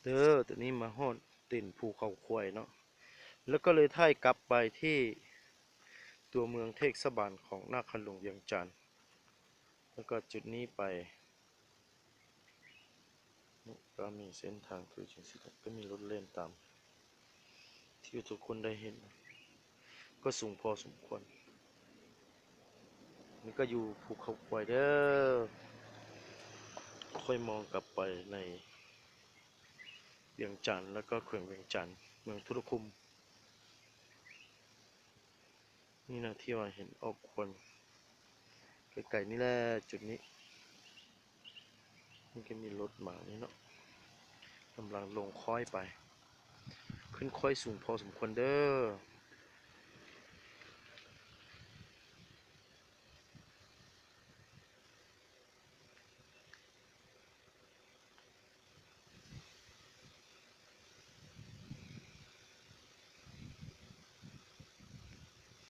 เด้อตัวนี้มาฮอดติ่นภูเขาควายเนาะแล้วก็เลยท่ายกลับไปที่ตัวเมืองเทศบาลของนาคหลวงเวียงจันทร์แล้วก็จุดนี้ไปก็มีเส้นทางคือจังซี่ก็มีรถเล่นตามที่ทุกคนได้เห็นก็สูงพอสมควรนี่ก็อยู่ภูเขาควายเด้อค่อยมองกลับไปในเวียงจันทร์แล้วก็แขวงเวียงจันทร์เมืองธุรคุมนี่นะที่ว่าเห็นออกควนไกลๆนี่แหละจุดนี้มันก็มีรถมานี่เนาะกำลังลงค่อยไปขึ้นค่อยสูงพอสมควรเด้อ